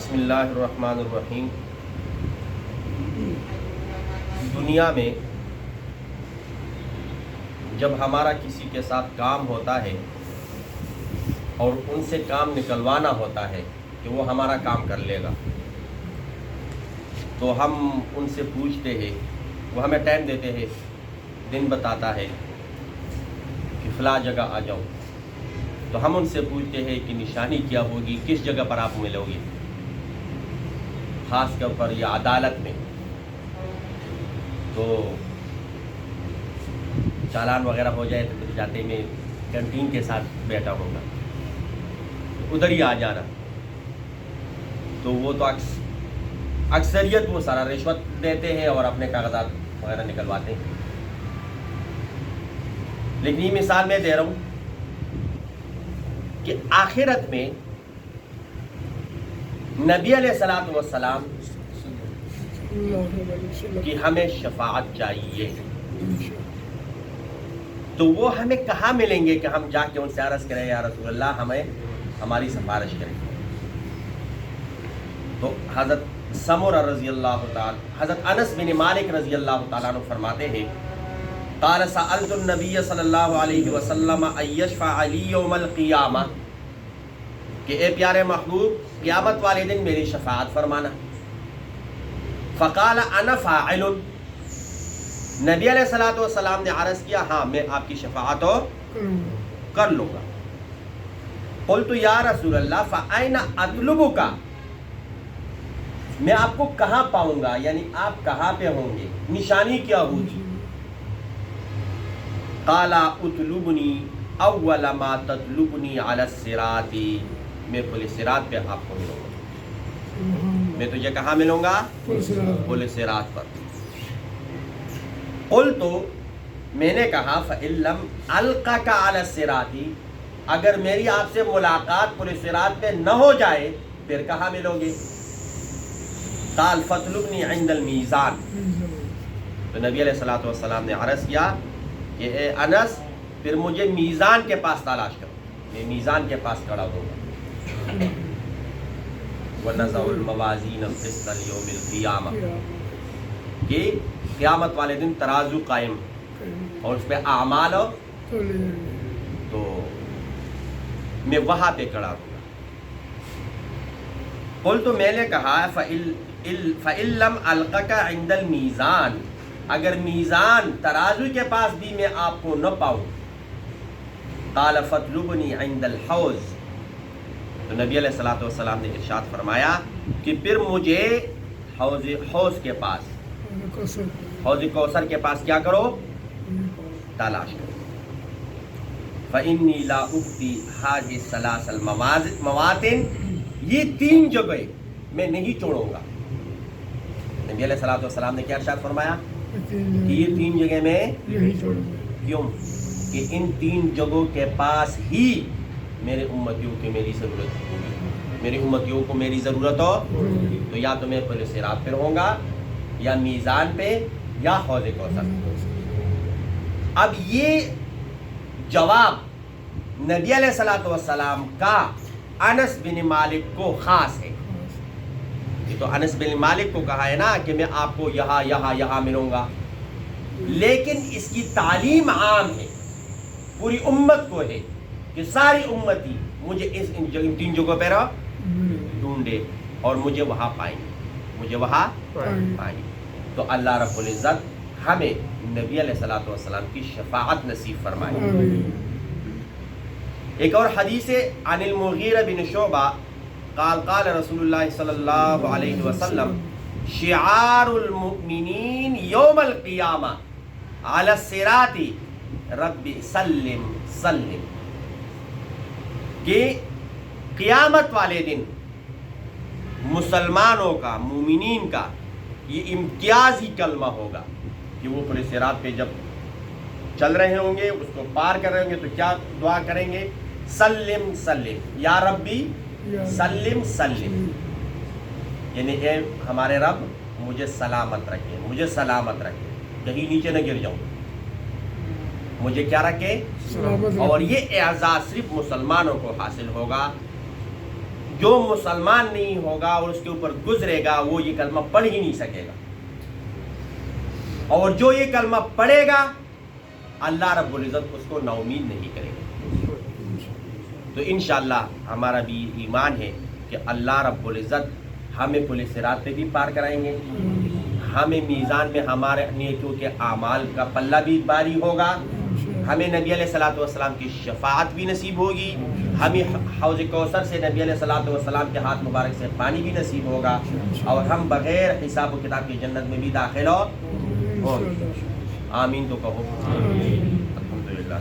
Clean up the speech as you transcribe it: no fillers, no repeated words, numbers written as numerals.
بسم اللہ الرحمن الرحیم۔ دنیا میں جب ہمارا کسی کے ساتھ کام ہوتا ہے اور ان سے کام نکلوانا ہوتا ہے کہ وہ ہمارا کام کر لے گا، تو ہم ان سے پوچھتے ہیں، وہ ہمیں ٹائم دیتے ہیں، دن بتاتا ہے کہ فلاں جگہ آ جاؤ، تو ہم ان سے پوچھتے ہیں کہ نشانی کیا ہوگی، کس جگہ پر آپ ملو گے، خاص طور پر یہ عدالت میں تو چالان وغیرہ ہو جائے تو پھر جاتے میں کنٹین کے ساتھ بیٹھا ہوگا، ادھر ہی آ جانا، تو وہ تو اکثریت وہ سارا رشوت دیتے ہیں اور اپنے کاغذات وغیرہ نکلواتے ہیں۔ لیکن یہ مثال میں دے رہا ہوں کہ آخرت میں نبی علیہ الصلوۃ والسلام کی ہمیں شفاعت چاہیے، تو وہ ہمیں کہاں ملیں گے کہ ہم جا کے ان سے عرض کریں یا رسول اللہ ہمیں ہماری سفارش کریں؟ تو حضرت سمرہ رضی اللہ تعالی، حضرت انس بن مالک رضی اللہ تعالیٰ عنہ فرماتے ہیں، قال سألت النبی صلی اللہ علیہ وسلم ان یشفع لی یوم القیامہ، کہ اے پیارے محبوب قیامت والے دن میری شفاعت فرمانا۔ فقال انا فاعل، نبی علیہ الصلوۃ والسلام نے عرض کیا ہاں میں آپ کی شفاعت کر لوں گا۔ قلت یا رسول اللہ فأین اطلبک، میں آپ کو کہاں پاؤں گا، یعنی آپ کہاں پہ ہوں گے، نشانی کیا ہوگی؟ قال اطلبنی اول ما تطلبنی علی الصراط، میں پل صراط پہ آپ کو ملوں گا، میں تجھے کہاں ملوں گا؟ پل صراط پر۔ قلت، میں نے کہا فإن لم ألقك على الصراط، اگر میری آپ سے ملاقات پل صراط پہ نہ ہو جائے پھر کہاں ملو گے؟ قال فاطلبنی عند المیزان، تو نبی علیہ الصلوۃ والسلام نے عرض کیا کہ اے انس پھر مجھے میزان کے پاس تلاش کرو، میں میزان کے پاس کھڑا ہوں گا۔ وَنَزَعُ الْمَوَازِينَ الْقِسْطَ لِيَوْمِ الْقِيَامَةِ، کہ قیامت والے دن ترازو قائم اور اس پہ اعمال ہو، تو میں وہاں پہ کھڑا ہوں گا۔ قلت، میں نے کہا فَإِن لَمْ أَلْقَكَ عِنْدَ الْمِيزَانِ، اگر میزان ترازو کے پاس بھی میں آپ کو نہ پاؤں، قال فاطلبنی عند الحوض، تو نبی علیہ الصلوۃ والسلام نے ارشاد فرمایا کہ پھر مجھے حوض کے پاس، حوض کوثر کے پاس کیا کرو؟ تلاش کرو۔ فإنی لا أُفْتِي هذه الثلاث المواطن، یہ تین جگہ میں نہیں چھوڑوں گا۔ نبی علیہ الصلوۃ والسلام نے کیا ارشاد فرمایا کہ یہ تین جگہ میں کیوں؟ کہ ان تین جگہوں کے پاس ہی میرے امتیوں کی میری ضرورت ہوگی، میری امتیوں کو میری ضرورت ہو، تو یا تو میں پل صراط پہ رہوں گا، یا میزان پہ، یا حوض کوثر۔ اب یہ جواب نبی علیہ الصلوۃ والسلام کا انس بن مالک کو خاص ہے، یہ تو انس بن مالک کو کہا ہے نا کہ میں آپ کو یہاں یہاں یہاں ملوں گا، لیکن اس کی تعلیم عام ہے، پوری امت کو ہے کہ ساری امتی مجھے ان تین جگہوں پہ ڈھونڈے اور مجھے وہاں پائیں گے، مجھے وہاں پائیں گے۔ تو اللہ رب العزت ہمیں نبی علیہ الصلوۃ والسلام کی شفاعت نصیب فرمائے۔ ایک اور حدیث عن المغیرہ بن شعبہ قال قال رسول اللہ صلی اللہ علیہ وسلم شعار المؤمنین یوم القیامہ علی الصراط رب سلم سلم، کہ قیامت والے دن مسلمانوں کا، مومنین کا یہ امتیازی کلمہ ہوگا کہ وہ پل صراط پہ جب چل رہے ہوں گے، اس کو پار کر رہے ہوں گے تو کیا دعا کریں گے؟ سلم سلم یا ربی سلم سلم، یعنی اے ہمارے رب مجھے سلامت رکھے، مجھے سلامت رکھے، کہیں نیچے نہ گر جاؤں، مجھے کیا رکھے؟ اور یہ اعزاز صرف مسلمانوں کو حاصل ہوگا، جو مسلمان نہیں ہوگا اور اس کے اوپر گزرے گا وہ یہ کلمہ پڑھ ہی نہیں سکے گا، اور جو یہ کلمہ پڑھے گا اللہ رب العزت اس کو نا امید نہیں کرے گا۔ تو انشاءاللہ ہمارا بھی ایمان ہے کہ اللہ رب العزت ہمیں پل صراط پہ بھی پار کرائیں گے، ہمیں میزان میں ہمارے نیکیوں کے اعمال کا پلہ بھی باری ہوگا، ہمیں نبی علیہ الصلوۃ والسلام کی شفاعت بھی نصیب ہوگی، ہمیں حوض کوثر سے نبی علیہ الصلوۃ والسلام کے ہاتھ مبارک سے پانی بھی نصیب ہوگا، اور ہم بغیر حساب و کتاب کی جنت میں بھی داخل ہوں گے۔ آمین تو کہو۔ الحمدللہ۔